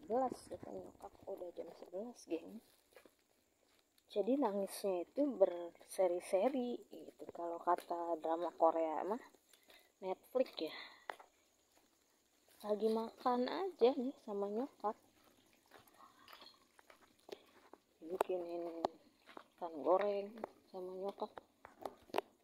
11 kata nyokap, udah jam 11 geng. Jadi nangisnya itu berseri-seri gitu. Kalau kata drama Korea mah Netflix ya. Lagi makan aja nih sama nyokap, bikinin ikan goreng sama nyokap,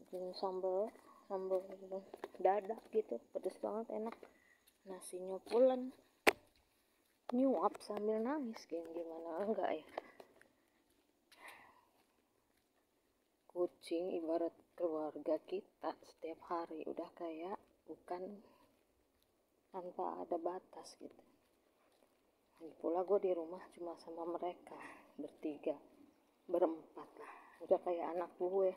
bikin sambal dadak gitu, pedes banget, enak. Nasinya pulen, nyuap sambil nangis, geng. Gimana enggak ya? Kucing ibarat keluarga kita setiap hari, udah kayak bukan tanpa ada batas gitu. Lagi pula gue di rumah cuma sama mereka berempat lah, udah kayak anak gue.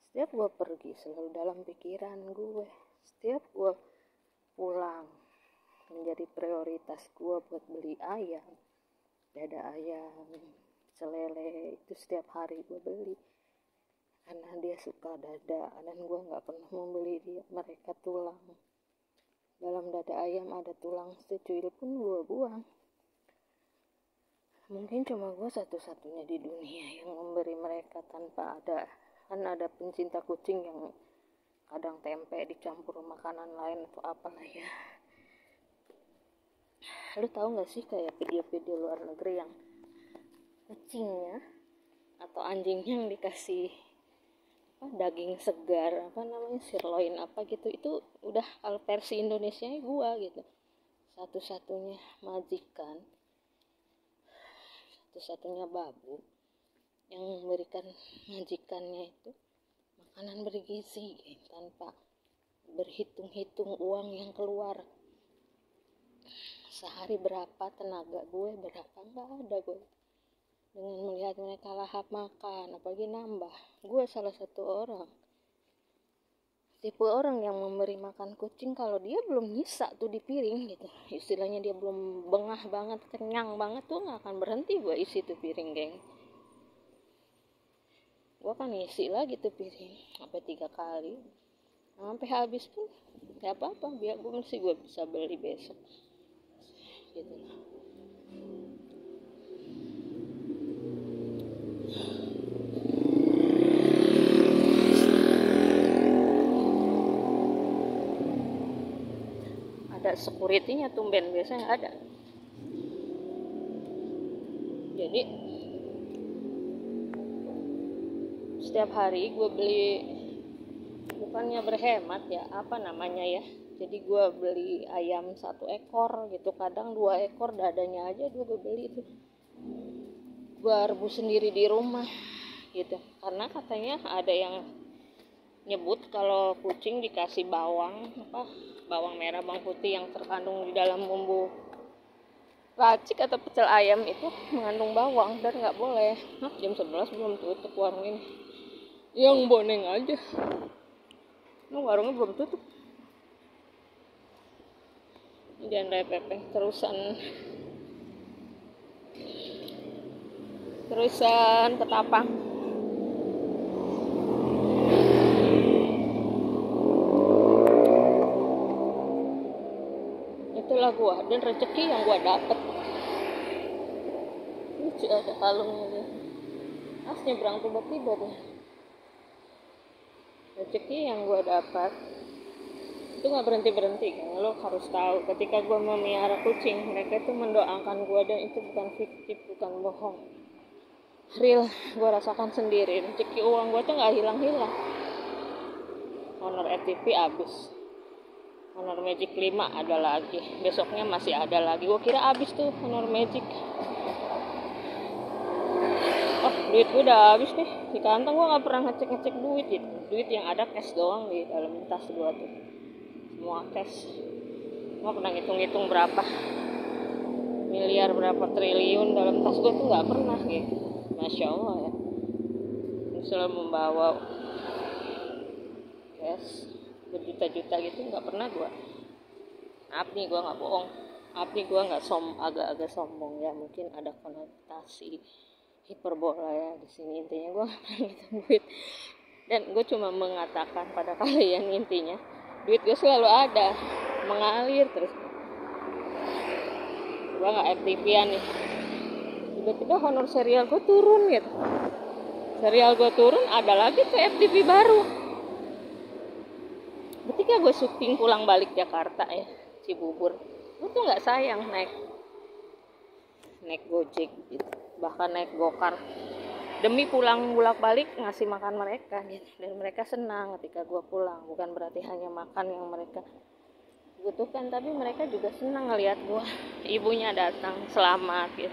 Setiap gue pergi selalu dalam pikiran gue. Setiap gue pulang menjadi prioritas gue buat beli ayam, dada ayam, selele, itu setiap hari gue beli karena dia suka dada, dan gue nggak pernah membeli mereka tulang. Dalam dada ayam ada tulang secuil pun gue buang. Mungkin cuma gue satu-satunya di dunia yang memberi mereka tanpa ada. Kan ada pencinta kucing yang kadang tempe dicampur makanan lain atau apalah ya. Lu tahu nggak sih kayak video-video luar negeri yang kucingnya atau anjingnya yang dikasih daging segar, sirloin gitu, itu udah kalau versi Indonesia gua gitu. Satu-satunya majikan, satu-satunya babu yang memberikan majikannya itu makanan bergizi tanpa berhitung-hitung uang yang keluar. Sehari berapa tenaga gue, berapa enggak ada gue dengan melihat mereka lahap makan, apalagi nambah. Gue salah satu orang, tipe orang yang memberi makan kucing kalau dia belum nyisa tuh di piring gitu, istilahnya dia belum bengah banget, kenyang banget, tuh gak akan berhenti gue isi tuh piring, geng. Gue kan isi lagi tuh piring sampai 3 kali, sampai habis pun gak apa-apa, biar gue bisa beli besok gitu. Ada security-nya tumben, biasanya ada. Jadi setiap hari gue beli, bukannya berhemat ya, jadi gue beli ayam 1 ekor gitu, kadang 2 ekor dadanya aja gue beli itu, gue rebus sendiri di rumah gitu. Karena katanya ada yang nyebut kalau kucing dikasih bawang merah, bawang putih yang terkandung di dalam bumbu racik atau pecel ayam itu mengandung bawang dan nggak boleh. Jam 11 belum tutup warung ini, yang boneng aja, warungnya belum tutup. Jangan repepeng terusan ketapang. Itulah gua dan rezeki yang gua dapet. Lucu, ada kalungnya dia. Nyebrang tiba-tiba deh. Rezeki yang gua dapat itu nggak berhenti kan. Lo harus tahu, ketika gua memelihara kucing, mereka itu mendoakan gua, dan itu bukan fiktif, bukan bohong, real. Gua rasakan sendiri, rezeki uang gua tuh nggak hilang-hilang. Honor FTV habis, honor Magic 5 ada lagi, besoknya masih ada lagi. Gua kira habis tuh honor Magic. Duit gue udah habis nih di kantong. Gue nggak pernah ngecek duit gitu. Duit yang ada cash doang di dalam tas gue tuh, semua cash. Gue pernah ngitung berapa miliar, berapa triliun dalam tas gue tuh nggak pernah gitu. Masya Allah ya, selalu membawa cash berjuta-juta gitu, nggak pernah gue. Maaf nih, gue nggak bohong. Maaf nih, gue nggak agak sombong ya, mungkin ada konotasi hiperbola ya di sini. Intinya gue nggak pernah ngitung duit, dan gue cuma mengatakan pada kalian, intinya duit gue selalu ada, mengalir terus. gue nggak FTV-an nih, tiba-tiba honor serial gue turun gitu. Serial gue turun, ada lagi tuh FTV baru. Ketika gue syuting pulang balik Jakarta ya, Cibubur, gue tuh nggak sayang naik Gojek gitu, bahkan naik gokar, demi pulang bolak-balik ngasih makan mereka gitu. Dan mereka senang ketika gue pulang. Bukan berarti hanya makan yang mereka butuhkan, tapi mereka juga senang ngelihat gue, ibunya datang selamat gitu.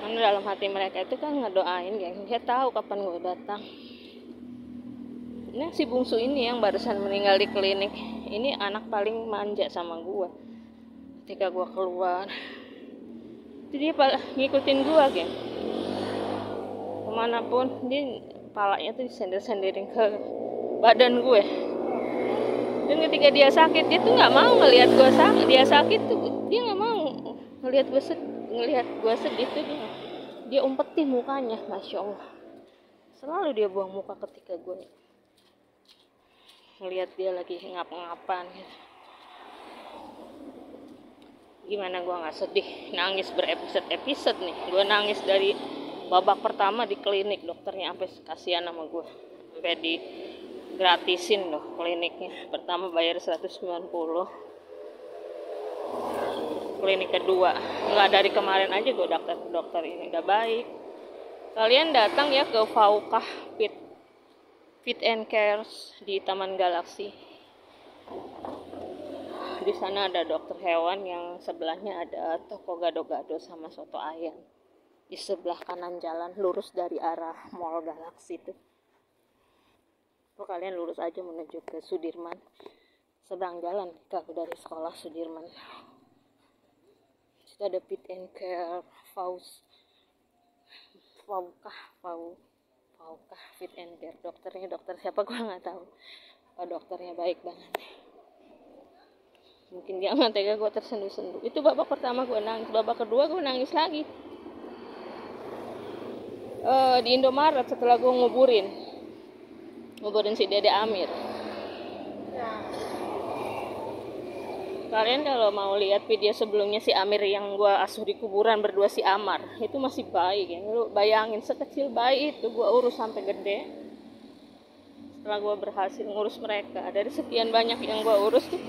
Karena dalam hati mereka itu kan ngedoain, geng. Dia tahu kapan gue datang. Nah, si bungsu ini yang barusan meninggal di klinik, ini anak paling manja sama gue. Ketika gue keluar, itu dia ngikutin gue, geng. Kemanapun, dia palanya tuh disender-senderin ke badan gue. Dan ketika dia sakit, dia tuh nggak mau ngelihat gue sakit. Dia sakit tuh, dia nggak mau ngelihat gue sedih tuh dia umpetin mukanya, masya Allah. Selalu dia buang muka ketika gue ngelihat dia lagi ngap-ngapan gitu. Gimana gue nggak sedih, nangis berepisode-episode nih. Gue nangis dari babak pertama di klinik, dokternya sampai kasihan sama gue, sampai di gratisin loh kliniknya. Pertama bayar 190, klinik kedua nggak, dari kemarin aja gue dokter ini udah baik. Kalian datang ya ke Faukah Fit and Cares di Taman Galaksi. Di sana ada dokter hewan, yang sebelahnya ada toko gado-gado sama soto ayam. Di sebelah kanan jalan lurus dari arah Mall Galaksi itu. Kalian lurus aja menuju ke Sudirman. Seberang jalan kalau dari sekolah Sudirman. Situ ada Fit and Care, Faukah Fit and Care. Dokternya dokter siapa gue nggak tahu. Pak dokternya baik banget. Mungkin dia nggak tega gue tersenduh-senduh. Itu babak pertama gue nangis. Babak kedua gue nangis lagi. Di Indomaret setelah gue nguburin si Dede Amir. Kalian kalau mau lihat video sebelumnya si Amir yang gue asuh di kuburan berdua si Amar, itu masih bayi kan. Lu bayangin sekecil bayi itu gue urus sampai gede. Setelah gue berhasil ngurus mereka, dari sekian banyak yang gue urus tuh,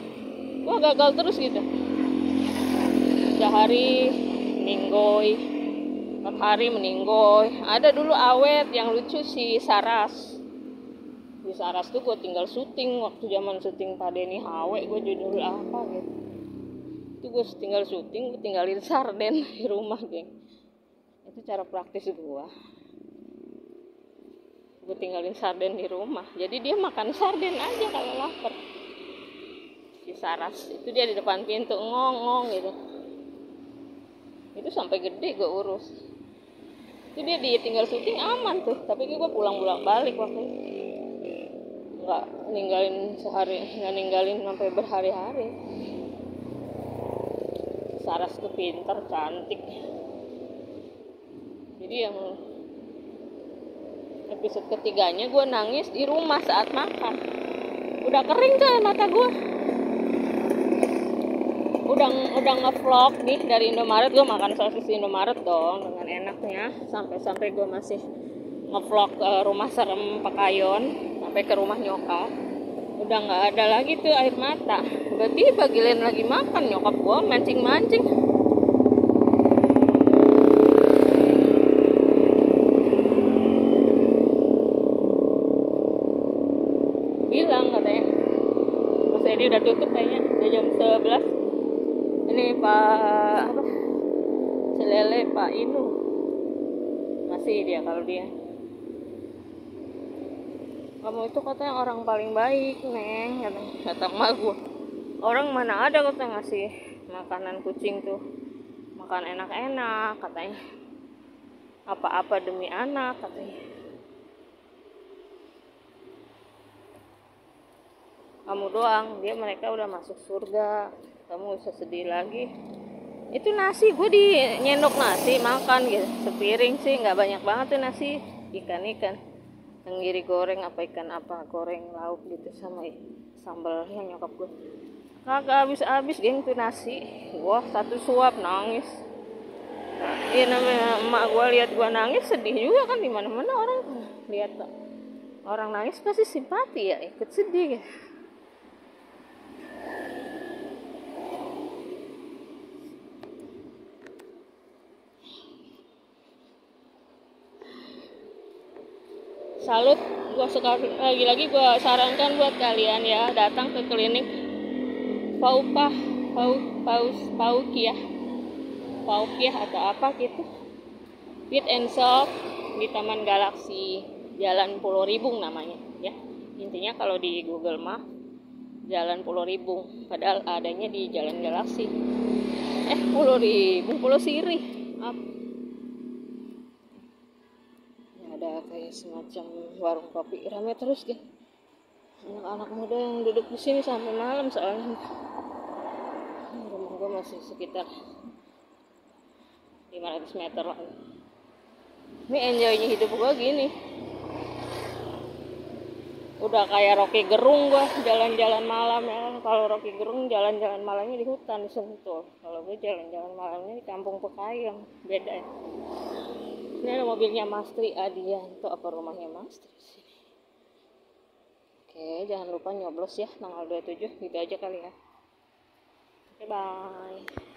gue gagal terus gitu. Sehari meninggoy, 4 hari meninggoy. Ada dulu awet yang lucu si Saras. Di Saras tuh gue tinggal syuting waktu zaman syuting Pak Denny Hawe, gue judul apa gitu. Itu gue tinggal syuting, gue tinggalin sarden di rumah, geng. Itu cara praktis gue tinggalin sarden di rumah. Jadi dia makan sarden aja kalau lapar. Si Saras itu dia di depan pintu ngong-ngong gitu. Itu sampai gede gue urus. Itu dia tinggal syuting aman tuh, tapi gue pulang balik waktu itu. Nggak ninggalin sehari, nggak ninggalin sampai berhari-hari. Saras tuh pinter, cantik. Jadi yang episode ketiganya gue nangis di rumah saat makan. Udah kering tuh mata gue. Udah ngevlog nih dari Indomaret, gue makan sosis Indomaret dong dengan enaknya. Sampai gue masih ngevlog rumah serem Pekayon. Sampai ke rumah nyokap, udah nggak ada lagi tuh air mata. Berarti bagian lagi makan nyokap gua mancing-mancing. Bilang katanya, Mas Edi udah tutup kayaknya, udah jam 11. Ini Pak Celele Pak Inu masih dia kalau dia. Kamu itu katanya orang paling baik, Neng, kata emak gue. Orang mana ada katanya ngasih makanan kucing tuh, makan enak-enak katanya. Apa-apa demi anak katanya. Kamu doang, mereka udah masuk surga. Kamu usah sedih lagi. Itu nasi, gue nyendok nasi makan gitu, sepiring sih, nggak banyak banget tuh nasi, ikan. Tenggiri goreng apa ikan apa, goreng lauk gitu sama sambalnya nyokap gue. Kagak habis-habis, geng, tuh nasi. Wah, 1 suap nangis. Iya, namanya emak gue lihat gue nangis sedih juga kan, di mana-mana orang lihat orang nangis pasti simpati ya, ikut sedih ya. Salut, gue sekali lagi gue sarankan buat kalian ya, datang ke klinik Paupah Paukiah atau apa gitu, Fit and Shop di Taman Galaksi, Jalan Pulau Ribung namanya ya. Intinya kalau di Google mah Jalan Pulau Ribung, padahal adanya di Jalan Galaksi. Pulau Ribung, Pulau Sirih. Ada kayak semacam warung kopi ramai terus deh. Anak-anak muda yang duduk di sini sampai malam soalnya. Rumah gue masih sekitar 500 meter lah. Ini enjoynya hidup gue gini. Udah kayak Rocky Gerung gue jalan-jalan malam ya. Kalau Rocky Gerung jalan-jalan malamnya di hutan di Sentul. Kalau gue jalan-jalan malamnya di Kampung Pekayang, beda ya. Ini ada mobilnya Mastri Adianto, apa rumahnya Mastri sini. Oke, jangan lupa nyoblos ya tanggal 27, gitu aja kali ya. Oke, bye.